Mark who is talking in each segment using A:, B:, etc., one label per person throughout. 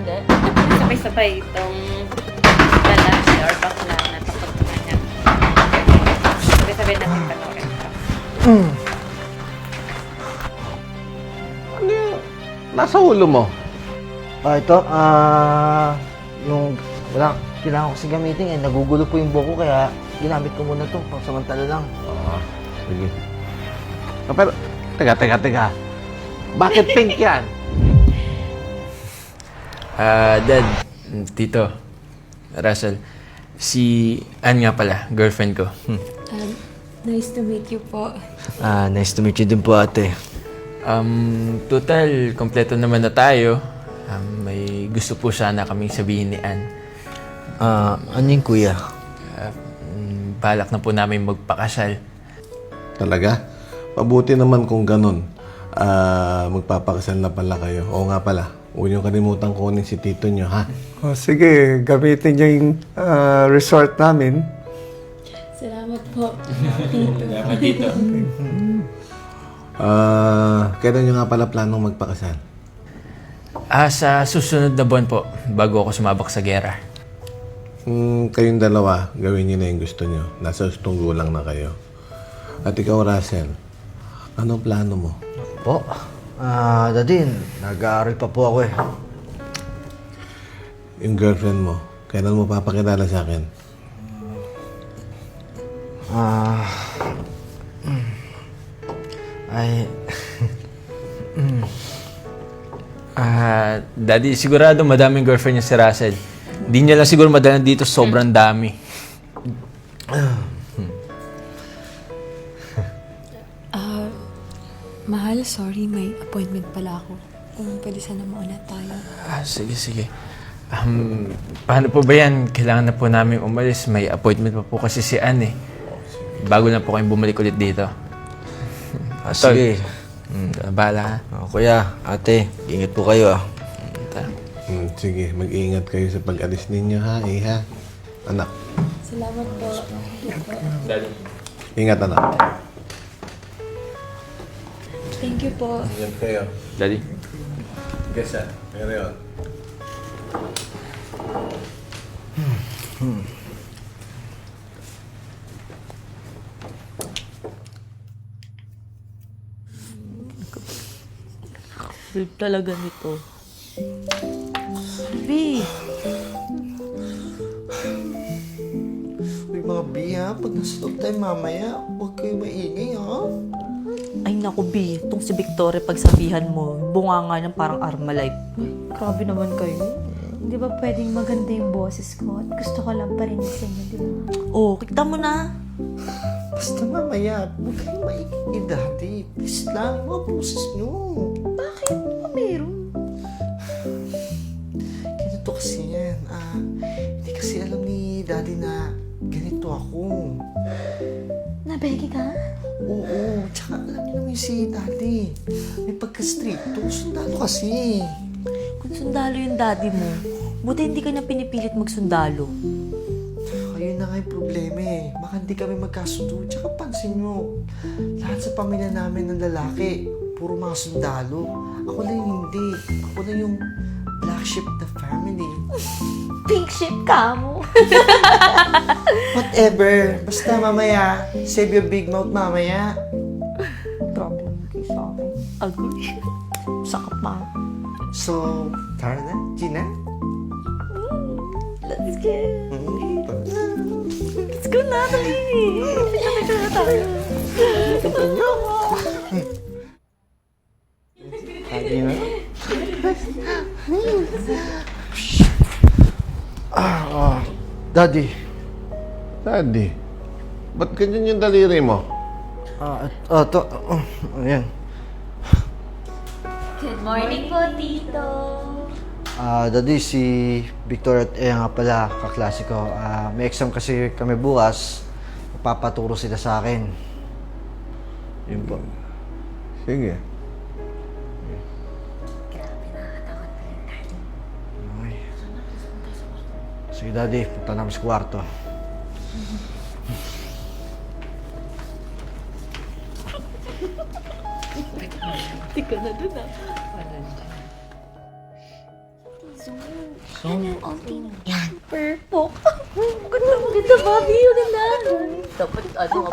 A: Hindi. Sabay-sabay itong lalaki or bakla na tapos na niya. Sabay-sabay natin panoorin ito.
B: Ano yun? Nasa ulo mo?
C: Ito, yung wala, kailangan ko kasi gamitin eh. Nagugulo po yung buhok ko kaya ginamit ko muna to pang samantala lang.
B: Oo. Sige. Pero, teka. Bakit pink yan?
D: Dad, Tito, Russell, si Ann nga pala, girlfriend ko.
E: Nice to meet you po.
C: Nice to meet you din po ate.
D: Total, kompleto naman na tayo. May gusto po sana kaming sabihin ni Ann.
C: Ano yung kuya?
D: Balak na po namin magpakasal.
B: Talaga? Mabuti naman kung ganun. Magpapakasal na pala kayo. Oo nga pala. Huwag niyong kalimutan kunin si tito niyo, ha?
F: O sige, gamitin niyo yung resort namin.
E: Salamat po.
D: Salamat, Tito.
B: Kailan niyo nga pala planong magpakasal?
D: Sa susunod na buwan po, bago ako sumabak sa gera.
B: Kayong dalawa, gawin niyo na yung gusto niyo. Nasa gustong gulang na kayo. At ikaw, Russell, anong plano mo?
C: Po? Daddy, nag-aaral pa po ako eh.
B: Yung girlfriend mo, kailan mo papakilala sa akin?
D: Daddy, sigurado madaming girlfriend niya si Russell. Hindi niya lang siguro madalan dito, sobrang dami.
E: Mahal, sorry, may appointment pala ako. Kung pwede sana mauna tayo.
D: Sige. Paano po ba yan? Kailangan na po namin umalis. May appointment pa po kasi si Ann eh. Bago na po kayong bumalik ulit dito.
C: Sige.
D: Bahala ha.
C: Kuya, ate, ingat po kayo ah.
B: Sige, mag-iingat kayo sa pag-alis ninyo, ha, iha? Anak.
E: Salamat po.
D: Daddy.
B: Ingat, anak.
E: Thank you po.
B: Ingat kayo.
D: Daddy.
B: Guess ha? Pero yun.
A: Babe talaga nito. Babe!
C: Uy mga biya, pag nasa loob tayo mamaya, huwag kayo maingay ha.
A: Ay naku, B. Itong si Victoria pagsabihan mo, bunga nga ng parang Armalite. Ay, grabe naman kayo.
G: Di ba pwedeng maganda yung boses ko at gusto ko lang parinig sa inyo, di ba?
A: Oh, kita mo na.
C: Basta mamaya, huwag kayo maingay dati. Please lang, mga boses nyo.
G: Bakit? Ano meron?
C: Ganito kasi yan. Hindi kasi alam ni daddy na ganito ako.
G: Nabeki ka?
C: Oo, tsaka alam niyo naman si daddy. May pagka-stricto. Sundalo kasi.
A: Kung sundalo yung daddy mo, buti hindi ka niya pinipilit magsundalo.
C: Ayun na nga yung problema eh. Baka hindi kami magkasundo. Tsaka pansin nyo, lahat sa pamilya namin ng lalaki, puro mga sundalo. Ako lang hindi. Ako lang yung black sheep of the family.
G: Pink ship ka mo.
C: Whatever. Basta mamaya, save your big mouth mamaya.
G: Grabe naman kayo sa akin.
A: Agoy. Sakap pa.
C: So, tara na, Gina?
A: Let's go.
C: Tara na.
A: Let's go na, dali. Picture na tayo.
C: Kaya na? Daddy.
B: Daddy, ba't ganyan yung daliri mo?
C: Ayan.
G: Good morning po, Tito.
C: Daddy, si Victoria at Ea nga pala, kaklase ko. May exam kasi kami bukas. Papaturo sila sa akin. Yun po.
B: Sige.
C: Sige, Daddy. Punta namin sa kwarto.
A: Hindi ka na dun ah.
G: Zoom. Yan, perfect. Ganda, Bobby. Ganda.
A: Dapat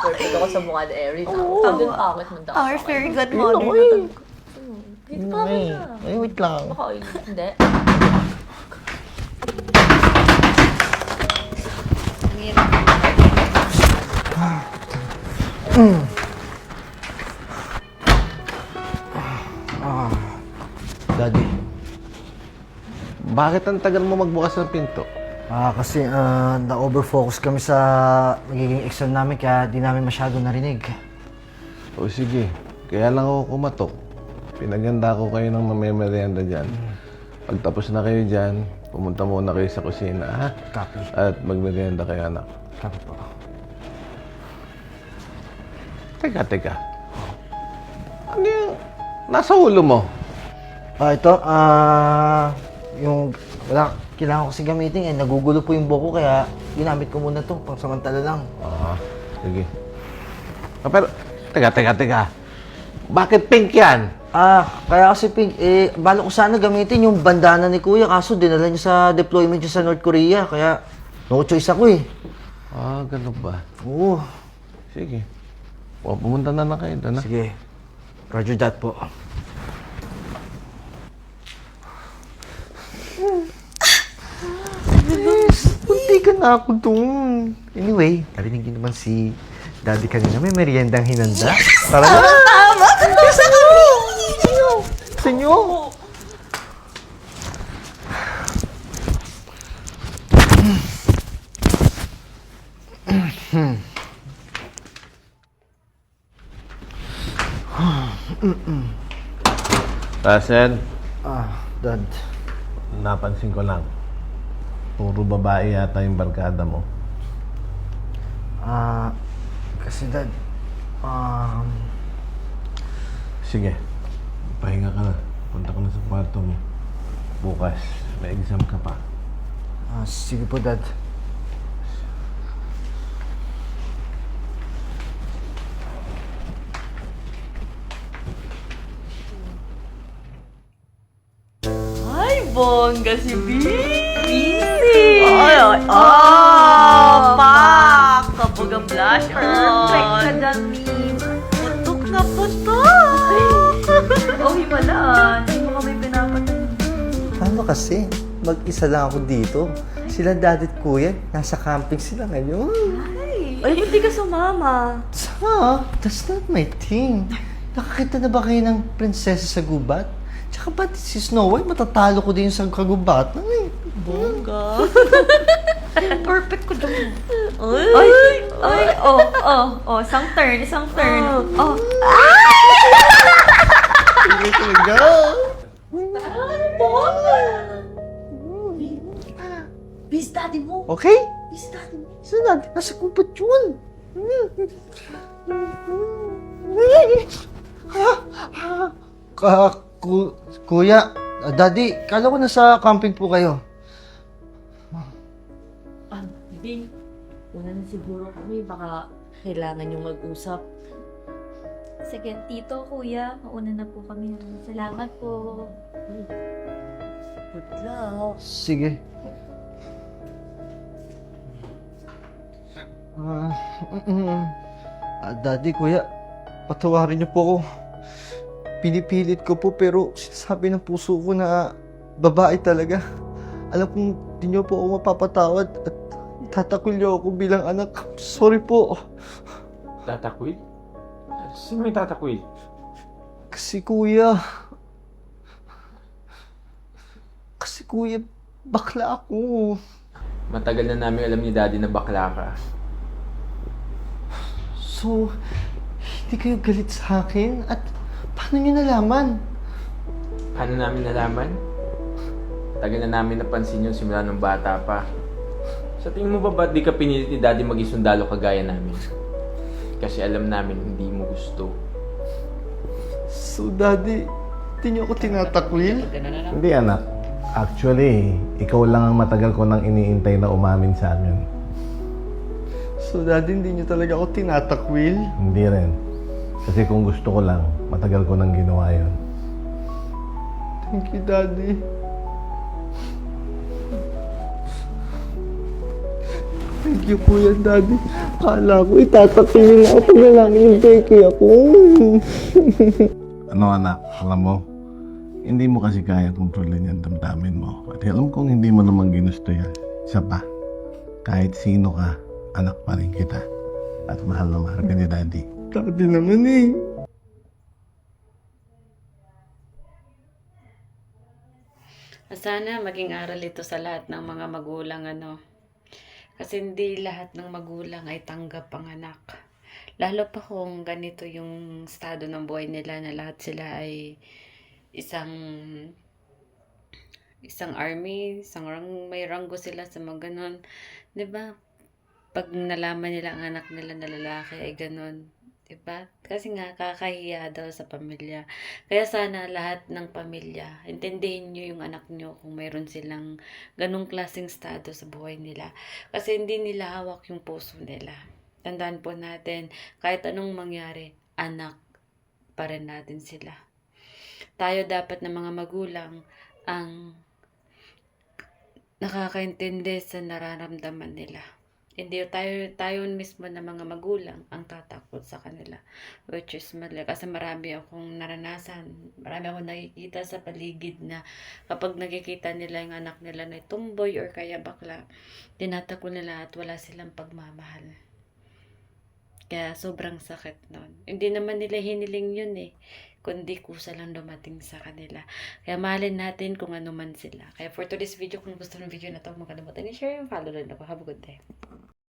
A: perfect ako sa mukha ni Erin. Sabi yung pangit mo daw.
G: Our fairy godmother.
A: Dito pa ako na.
C: Ay, wait lang.
A: Baka hindi. Ang hirap.
B: Daddy, bakit ang tagal mo magbukas ng pinto?
C: Kasi na-overfocus kami sa magiging exam namin kaya di namin masyado narinig.
B: O sige, kaya lang ako kumatok. Pinaganda ko kayo ng mamemerienda dyan. Pagtapos na kayo dyan, pumunta muna kayo sa kusina, ha?
C: Copy.
B: At magmerienda kayo, anak.
C: Copy po.
B: Teka. Ano yung nasa ulo mo?
C: Ito, yung wala, kailangan ko kasi gamitin nagugulo po yung buhok ko kaya ginamit ko muna to pang samantala lang.
B: Sige. Pero, teka. Bakit pink yan?
C: Kaya kasi pink, bala ko sana gamitin yung bandana ni Kuya kaso dinala niya sa deployment niya sa North Korea kaya no choice ako eh.
B: Ganun ba?
C: Oo.
B: Sige. Pumunta na kayo doon, ha?
C: Sige. Roger that po. Punti ka na ako doon. Anyway, narinig niyo naman si Daddy kanina. May meriendang hinanda. Tara na. Tama! Sa kami! Sa inyo!
B: Russell,
C: Dad.
B: napansin ko lang. Puro babae yata yung barkada mo.
C: Kasi Dad,
B: Sige, pahinga ka na. Punta ka na sa kwarto mo. Bukas, may exam ka pa.
C: sige po Dad.
A: Ay, bongga si Busy! Pak! Kapag ang blush
G: Perfect
A: on.
G: ka dyan, Min.
A: Putok na putok!
G: Oh, himala. Hindi mo kami pinapatay.
C: Paano kasi? Mag-isa lang ako dito. Sila Dad at Kuya, nasa camping sila ngayon.
G: Ay, hindi ka sumama.
C: That's not my thing. Nakakita na ba kayo ng prinsesa sa gubat? Tsaka ba't si Snow White matatalo ko din sa kagubat? Ay,
A: Bongga.
G: Perfect ko dyan.
A: Ay!
G: Isang turn.
C: hindi talaga.
G: Bis daddy mo.
C: Okay?
G: Bis daddy mo.
C: Saan natin? Nasa gubat yun. Kuya, Daddy, kala ko nasa camping po kayo.
A: Hindi. Una na siguro kami. Baka kailangan yung mag-usap.
G: Sige, tito, kuya. Mauna na po kami. Salamat po.
A: Good luck.
C: Sige. Daddy, Kuya, patawarin niyo po ako. Pinipilit ko po pero sinasabi ng puso ko na babae talaga. Alam kong di niyo po ako mapapatawad at tatakwil niyo ako bilang anak. Sorry po.
D: Tatakwil? Sino may tatakwil?
C: Kasi Kuya, bakla ako.
D: Matagal na namin alam ni Daddy na bakla ka.
C: So, hindi kayo galit sa akin? At paano niyo nalaman?
D: Paano namin nalaman? Tagal na namin napansin yung simula ng bata pa. Sa tingin mo ba ba't di ka pinilit ni Daddy maging sundalo kagaya namin? Kasi alam namin hindi mo gusto.
C: So, Daddy, hindi niyo ako tinatakwil?
B: Hindi, anak. Actually, ikaw lang ang matagal ko nang iniintay na umamin sa amin.
C: So, Daddy, hindi niyo talaga ako tinatakwil?
B: Hindi rin. Kasi kung gusto ko lang, matagal ko nang ginawa yun.
C: Thank you, Daddy. Thank you, Kuya and Daddy. Kala ko itatatingin ako pag lalaki yung peke ako.
B: Ano anak, alam mo, hindi mo kasi kaya kontrolin yung damdamin mo. At alam kong hindi mo naman ginusto yan. Isa pa, kahit sino ka, anak pa rin kita. At mahal na mahal ka ni Daddy.
C: Daddy naman eh.
A: Sana maging aral ito sa lahat ng mga magulang, ano. Kasi hindi lahat ng magulang ay tanggap ang anak. Lalo pa kung ganito yung estado ng buhay nila na lahat sila ay isang army, may ranggo sila sa mga ganon. 'Di ba? Pag nalaman nila ang anak nila na lalaki ay ganon. 'Di ba? Kasi nga kakahiya daw sa pamilya. Kaya sana lahat ng pamilya, intindihin niyo yung anak niyo kung mayroon silang ganong klaseng estado sa buhay nila. Kasi hindi nila hawak yung puso nila. Tandaan po natin, kahit anong mangyari, anak pa rin natin sila. Tayo dapat na mga magulang ang nakakaintindi sa nararamdaman nila. Hindi tayo mismo na mga magulang ang tatakot sa kanila, which is mali. Kasi marami akong naranasan, marami akong nakikita sa paligid na kapag nakikita nila yung anak nila na tumboy or kaya bakla, tinatakot nila at wala silang pagmamahal. Kaya sobrang sakit nun. Hindi naman nila hiniling yun eh, kundi kusa lang dumating sa kanila. Kaya mahalin natin kung ano man sila. Kaya for today's video, kung gusto ng video na ito, huwag makalimutan i-share, follow rin ako. Have a good day.